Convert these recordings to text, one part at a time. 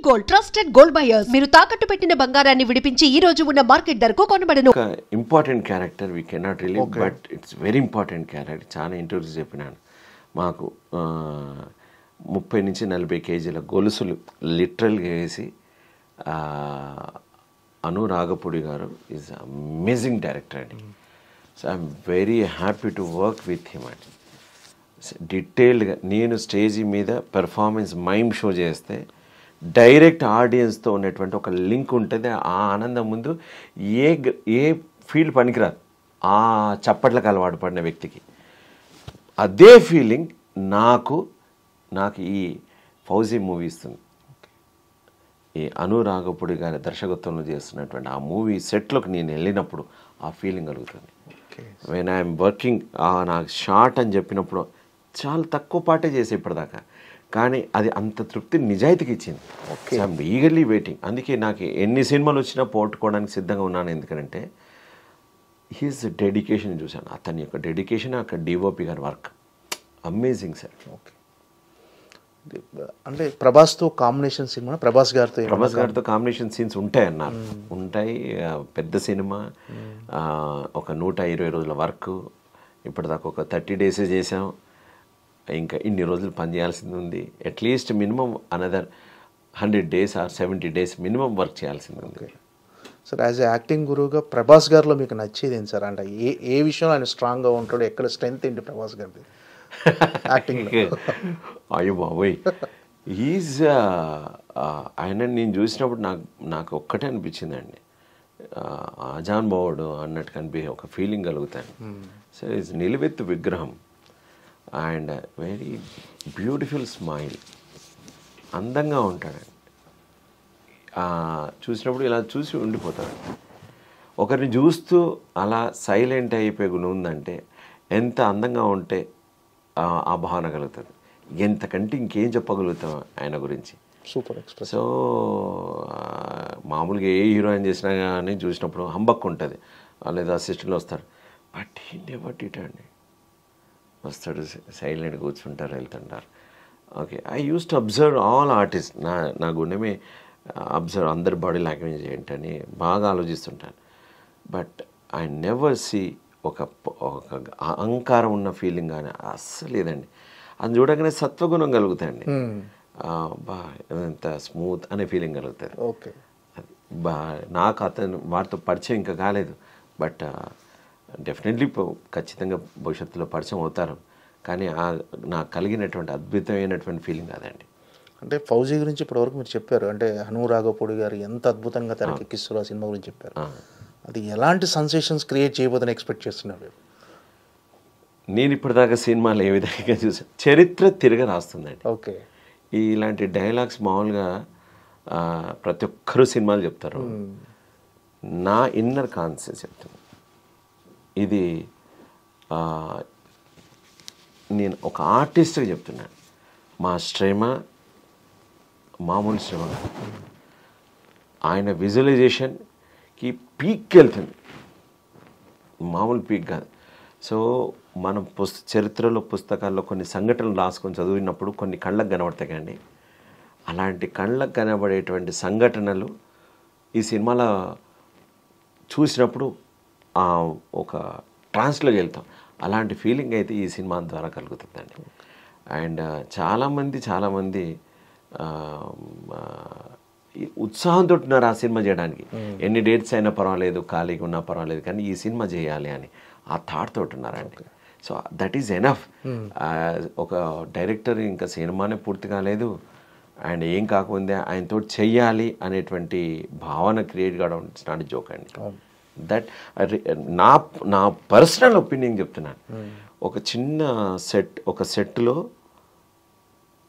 Gold trusted gold buyers. మీరు తాకట్టు పెట్టిన బంగారాన్ని విడిపించి ఈ రోజు ఉన్న మార్కెట్ ధరకు కొనబడను. Important character we cannot relieve, but it's very important character. చాలా ఇంటర్వ్యూస్ చెప్పినాను. మాకు 30 నుంచి 40 కేజీల గొలుసులు లిటరల్గా వేసి అను రాఘపూడి గారు ఈజ్ అమేజింగ్ డైరెక్టర్ అండి. So I'm very happy to work with him అండి. డీటెయిల్డ్గా నేను స్టేజీ మీద పెర్ఫార్మెన్స్ మైమ్ షో చేస్తే డైరెక్ట్ ఆడియన్స్తో ఉన్నటువంటి ఒక లింక్ ఉంటుంది. ఆ ఆనందం ముందు ఏ ఫీల్డ్ పనికిరాదు. ఆ చప్పట్లకు అలవాటు పడిన వ్యక్తికి అదే ఫీలింగ్ నాకు ఈ ఫౌజీ మూవీ ఇస్తుంది. ఈ అను రాఘపూడి గారి దర్శకత్వంలో చేస్తున్నటువంటి ఆ మూవీ సెట్లోకి నేను వెళ్ళినప్పుడు ఆ ఫీలింగ్ కలుగుతుంది. వెన్ ఐఎమ్ వర్కింగ్ నాకు షార్ట్ అని చెప్పినప్పుడు చాలా తక్కువ పాటే చేసే ఇప్పటిదాకా, కానీ అది అంత తృప్తి నిజాయితీకి ఇచ్చింది. I'm eagerly waiting. అందుకే నాకు ఎన్ని సినిమాలు వచ్చినా పోగొట్టుకోవడానికి సిద్ధంగా ఉన్నాను. ఎందుకంటే హీస్ డెడికేషన్ చూశాను. అతని యొక్క డెడికేషన్, అక్కడ డిఓపి గారి వర్క్ అమేజింగ్ సార్. ఓకే, అంటే ప్రభాస్తో కాంబినేషన్ సినిమా, ప్రభాస్ గారితో కాంబినేషన్ సీన్స్ ఉంటాయి అన్నారు. ఉంటాయి. పెద్ద సినిమా, ఒక 120 రోజుల వర్క్. ఇప్పటిదాకా ఒక 30 డేసే చేసాం. ఇంకా ఇన్ని రోజులు పని చేయాల్సింది ఉంది. At least minimum another 100 days or 70 days minimum work చేయాల్సింది ఉంది. సార్, యాజ్ ఏ యాక్టింగ్ గురువుగా ప్రభాస్ గారిలో మీకు నచ్చేది ఏంటి సార్? అంటే ఏ విషయంలో ఆయన స్ట్రాంగ్గా ఉంటాడు, ఎక్కడ స్ట్రెంగ్త్ ఏంటి ప్రభాస్ గారిది యాక్టింగ్? అయ్యో బాబోయ్, ఈజ్ ఆయన నేను చూసినప్పుడు నాకు ఒక్కటే అనిపించిందండి, ఆజాన్ బావుడు అన్నట్టు కనిపించే ఒక ఫీలింగ్ కలుగుతాను. సో ఈజ్ నిలువెత్తు విగ్రహం అండ్ వెరీ బ్యూటిఫుల్ స్మైల్. అందంగా ఉంటాడండి. చూసినప్పుడు ఇలా చూసి ఉండిపోతాడు. ఒకరిని చూస్తూ అలా సైలెంట్ అయిపోయి ఉందంటే ఎంత అందంగా ఉంటే ఆ భావన కలుగుతుంది. ఎంతకంటే ఇంకేం చెప్పగలుగుతాం ఆయన గురించి. Super express. సో మామూలుగా ఏ హీరోయిన్ చేసినా కానీ చూసినప్పుడు హంబక్ ఉంటుంది, లేదా అసిస్టెంట్లు వస్తారు. బట్ హీ నెవర్ డిడ్ అండి. వస్తాడు, సైలెంట్గా కూర్చుంటారు, వెళ్తుంటారు. Okay, I use to observe all artist. నా గుండెమే అబ్జర్వ్ అందరి బాడీ లాంగ్వేజ్ ఏంటని బాగా ఆలోచిస్తుంటాను. బట్ ఐ నెవర్ సీ ఒక అహంకారం ఉన్న ఫీలింగ్ కానీ అస్సలు లేదండి. అది చూడగానే సత్వగుణం కలుగుతాయండి. ఎంత స్మూత్ అనే ఫీలింగ్ కలుగుతుంది. ఓకే, నాకు వారితో పరిచయం ఇంకా కాలేదు. బట్ డెఫినెట్లీ ఖచ్చితంగా భవిష్యత్తులో పరిచయం అవుతారు. కానీ నాకు కలిగినటువంటి అద్భుతమైనటువంటి ఫీలింగ్ అదండి. అంటే ఫౌజీ గురించి ఇప్పటివరకు మీరు చెప్పారు. అంటే అను రాఘపూడి గారు ఎంత అద్భుతంగా తెరకెక్కిస్తారు ఆ సినిమా గురించి చెప్పారు. అది ఎలాంటి సెన్సేషన్స్ క్రియేట్ చేయబోదని ఎక్స్పెక్ట్ చేస్తున్నారు? నేను ఇప్పటిదాకా సినిమాలు ఏ విధంగా చూసాను, చరిత్ర తిరగ రాస్తుందండి. ఓకే, ఇలాంటి డైలాగ్స్ మామూలుగా ప్రతి ఒక్కరూ సినిమాలు చెప్తారు. నా ఇన్నర్ కాన్షియస్ చెప్తాను. ఇది నేను ఒక ఆర్టిస్ట్గా చెప్తున్నాను. మా శ్రమ మామూలు శ్రమ, ఆయన విజువలైజేషన్కి పీక్కి వెళ్తుంది, మామూలు పీక్ కాదు. సో మనం చరిత్రలో పుస్తకాల్లో కొన్ని సంఘటనలు రాసుకొని చదివినప్పుడు కొన్ని కళ్ళకు కనబడతాయి. కానీ అలాంటి కళ్ళకు కనబడేటువంటి సంఘటనలు ఈ సినిమాలో చూసినప్పుడు ఒక ట్రాన్స్లోకి వెళ్తాం. అలాంటి ఫీలింగ్ అయితే ఈ సినిమా ద్వారా కలుగుతుందండి. అండ్ చాలామంది ఉత్సాహంతో ఉన్నారు ఆ సినిమా చేయడానికి. ఎన్ని డేట్స్ అయినా పర్వాలేదు, ఖాళీగా ఉన్నా పర్వాలేదు, కానీ ఈ సినిమా చేయాలి అని ఆ థాట్ తోటి ఉన్నారండి. So that is enough. ఒక డైరెక్టర్ ఇంకా సినిమానే పూర్తి కాలేదు అండ్ ఏం కాకుండా ఆయనతో చెయ్యాలి అనేటువంటి భావన క్రియేట్ కావడం ఇట్స్ నాట్ జోక్ అండి. దట్ నా పర్సనల్ ఒపీనియన్ చెప్తున్నాను. ఒక సెట్లో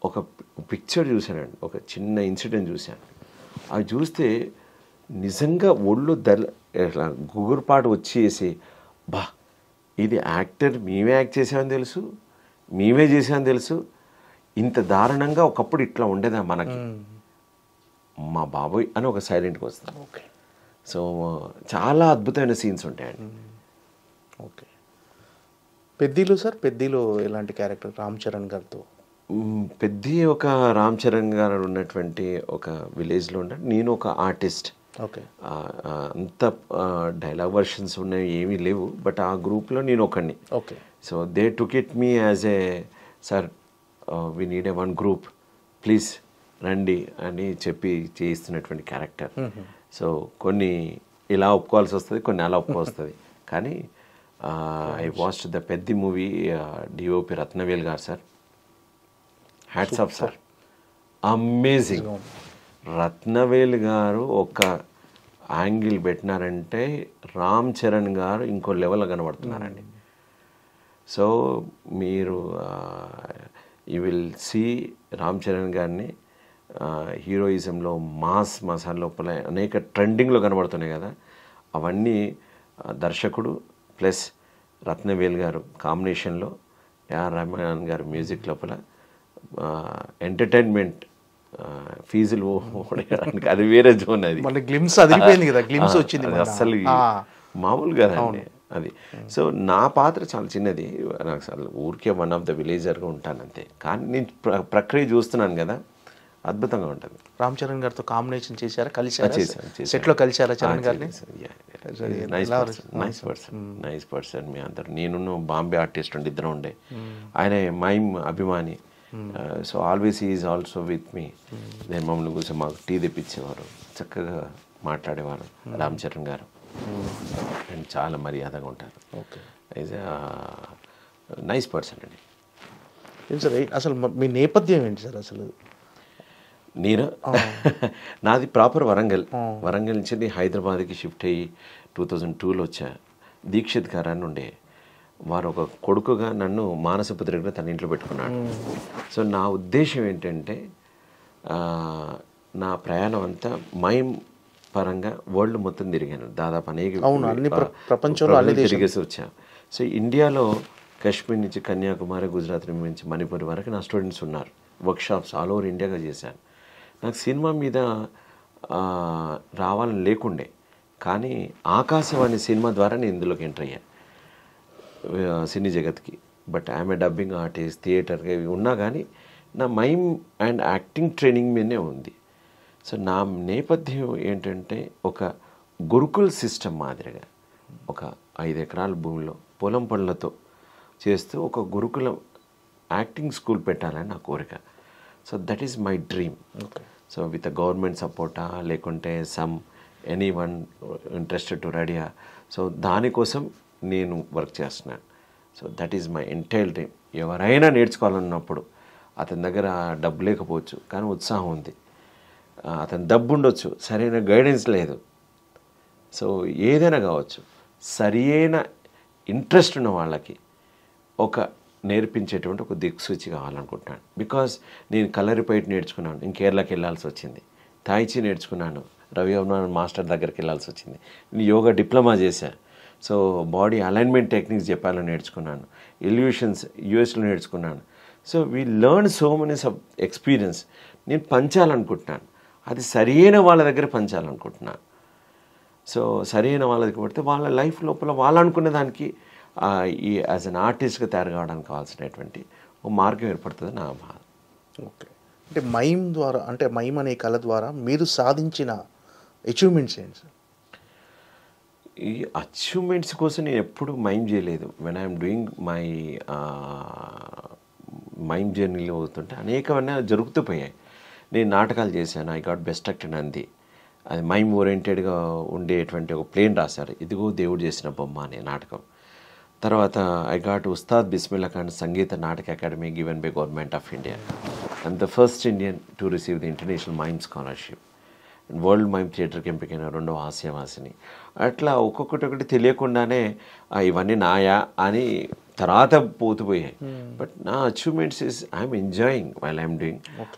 ఒక పిక్చర్ చూశానండి, ఒక చిన్న ఇన్సిడెంట్ చూశాను. అవి చూస్తే నిజంగా ఒళ్ళు ఇట్లా గుగురుపాటు వచ్చేసి, ఇది యాక్టర్ మేమే యాక్ట్ చేసామని తెలుసు, మేమే చేసామని తెలుసు, ఇంత దారుణంగా ఒకప్పుడు ఇట్లా ఉండేదా మనకి, మా బాబోయ్ అని ఒక సైలెంట్గా వస్తాం. ఓకే, సో చాలా అద్భుతమైన సీన్స్ ఉంటాయండి. ఓకే, పెద్దీలు సార్, పెద్దీలు ఎలాంటి క్యారెక్టర్ రామ్ చరణ్ గారితో? పెద్ద ఒక రామ్ చరణ్ గారు ఉన్నటువంటి ఒక విలేజ్లో ఉంటాడు. నేను ఒక ఆర్టిస్ట్. ఓకే. అంత డైలాగ్ వర్షన్స్ ఉన్నాయి ఏమీ లేవు, బట్ ఆ గ్రూప్లో నేను ఒకడిని. Okay. So they took it me as a sir we need a one group please రండి అని చెప్పి చేయిస్తున్నటువంటి క్యారెక్టర్. సో కొన్ని ఇలా ఒప్పుకోవాల్సి వస్తుంది, కొన్ని అలా ఒప్పుకోవస్తుంది. కానీ ఐ వాచ్డ్ ద పెద్ద movie, DOP Rathnavel garu sir, hats off sir, amazing. Rathnavel garu ఒక యాంగిల్ పెట్టినారంటే రామ్ చరణ్ గారు ఇంకో లెవెల్లో కనబడుతున్నారండి. సో మీరు you will see Ram Charan గారిని హీరోయిజంలో మాస్ మసాలా లోపల అనేక ట్రెండింగ్లో కనబడుతున్నాయి కదా, అవన్నీ దర్శకుడు ప్లస్ రత్నవేల్ గారు కాంబినేషన్లో, ఏఆర్ రెహమాన్ గారు మ్యూజిక్ లోపల ఎంటర్టైన్మెంట్ ఫీజులు ఓడడానికి అది వేరే జోన్. అది మళ్ళీ గ్లిమ్స్ అదిరిపోయింది కదా, గ్లిమ్స్ వచ్చింది అసలు మామూలు కదండి అది. సో నా పాత్ర చాలా చిన్నది, నాకు అసలు ఊరికే వన్ ఆఫ్ ద విలేజర్గా ఉంటాను అంతే. కానీ నేను ప్రక్రియ చూస్తున్నాను కదా, అద్భుతంగా ఉంటుంది. రామ్ చరణ్ గారితో కాంబినేషన్ చేశారా, కలిసారా, చేశాను. సెట్లో కలిసారా చరణ్ గారిని? నైస్ పర్సన్ మీ అందరు. నేను బాంబే ఆర్టిస్ట్ ఉండి ఇద్దరు ఉండే, ఆయన మైమ్ అభిమాని. So always is also with me. నేను మమ్మల్ని కూర్చొని మాకు టీ తెప్పించేవారు, చక్కగా మాట్లాడేవారు రామ్ చరణ్ గారు, అండ్ చాలా మర్యాదగా ఉంటారు. ఓకే. ఈజ్ నైస్ పర్సన్ అండి. ఏం సార్ అసలు మీ నేపథ్యం ఏంటి సార్ అసలు? నేను నాది ప్రాపర్ వరంగల్. వరంగల్ నుంచి హైదరాబాద్కి షిఫ్ట్ అయ్యి 2002లో వచ్చా. దీక్షిత్ గారు అని ఉండే, వారు ఒక కొడుకుగా నన్ను మానసపుత్రికగా తన ఇంట్లో పెట్టుకున్నాడు. సో నా ఉద్దేశం ఏంటంటే నా ప్రయాణం అంతా మైమ్ పరంగా వరల్డ్ మొత్తం తిరిగాను దాదాపు, అనేక ప్రపంచంలో తిరిగేసి వచ్చా. సో ఇండియాలో కాశ్మీర్ నుంచి కన్యాకుమారి, గుజరాత్ నుంచి మణిపూర్ వరకు నా స్టూడెంట్స్ ఉన్నారు. వర్క్షాప్స్ ఆల్ ఓవర్ ఇండియాగా చేశాను. నాకు సినిమా మీద రావాలని లేకుండే, కానీ ఆకాశవాణి సినిమా ద్వారా నేను ఇందులోకి ఎంటర్ అయ్యా సినీ జగత్కి. But I'm a dubbing artist, థియేటర్గా ఉన్నా కానీ నా మైమ్ అండ్ యాక్టింగ్ ట్రైనింగ్ మీదనే ఉంది. సో నా నేపథ్యం ఏంటంటే ఒక గురుకుల్ సిస్టమ్ మాదిరిగా ఒక 5 ఎకరాల భూమిలో పొలం పనులతో చేస్తూ ఒక గురుకులం యాక్టింగ్ స్కూల్ పెట్టాలని నా కోరిక. So that is my dream. So with government సపోర్టా లేకుంటే ఎనీ వన్ ఇంట్రెస్టెడ్ టు రెడీయా, సో దానికోసం నేను వర్క్ చేస్తున్నాను. So that is my entire dream. ఎవరైనా నేర్చుకోవాలన్నప్పుడు అతని దగ్గర డబ్బు లేకపోవచ్చు కానీ ఉత్సాహం ఉంది, అతని డబ్బు ఉండొచ్చు, సరైన గైడెన్స్ లేదు. సో ఏదైనా కావచ్చు, సరైన ఇంట్రెస్ట్ ఉన్న వాళ్ళకి ఒక నేర్పించేటువంటి ఒక దిక్సూచి కావాలనుకుంటున్నాను. బికాజ్ నేను కలరిపైట్ నేర్చుకున్నాను, నేను కేరళకి వెళ్ళాల్సి వచ్చింది. తాయిచి నేర్చుకున్నాను, రవి అభిమాన్ మాస్టర్ దగ్గరికి వెళ్ళాల్సి వచ్చింది. నేను యోగా డిప్లొమా చేశాను. సో బాడీ అలైన్మెంట్ టెక్నిక్స్ జపాన్లో నేర్చుకున్నాను, ఇల్యూషన్స్ యూఎస్లో నేర్చుకున్నాను. So we learn so many experience. నేను పంచాలనుకుంటున్నాను, అది సరైన వాళ్ళ దగ్గర పంచాలనుకుంటున్నాను. సో సరైన వాళ్ళ దగ్గర పడితే వాళ్ళ లైఫ్ లోపల వాళ్ళు అనుకునే దానికి ఈ యాజ్ అన్ ఆర్టిస్ట్గా తయారు కావడానికి కావాల్సినటువంటి ఒక మార్గం ఏర్పడుతుంది నా బాధ. ఓకే. అంటే మైమ్ ద్వారా, అంటే మైమ్ అనే కళ ద్వారా మీరు సాధించిన అచీవ్మెంట్స్ ఏంటి సార్? ఈ అచీవ్మెంట్స్ కోసం నేను ఎప్పుడు మైమ్ చేయలేదు. When I'm doing my mime జర్నీలో అవుతుంటే అనేకమైన జరుగుతూ పోయాయి. నేను నాటకాలు చేశాను, I got best actor Nandi. అది మైమ్ ఓరియంటెడ్గా ఉండేటువంటి ఒక ప్లేన్ రాశారు, ఇదిగో దేవుడు చేసిన బొమ్మ అనే నాటకం. తర్వాత I got Ustaad Bismillah Khan Sangeet Natak academy given by government of India. I'm the first Indian to receive the international mime scholarship. World mime థియేటర్కి ఎంపికైన 2వ ఆసియావాసిని. అట్లా ఒక్కొక్కటి తెలియకుండానే ఇవన్నీ నాయా అని తర్వాత పోతుపోయాయి. బట్ నా achievements is I'm enjoying while I'm doing.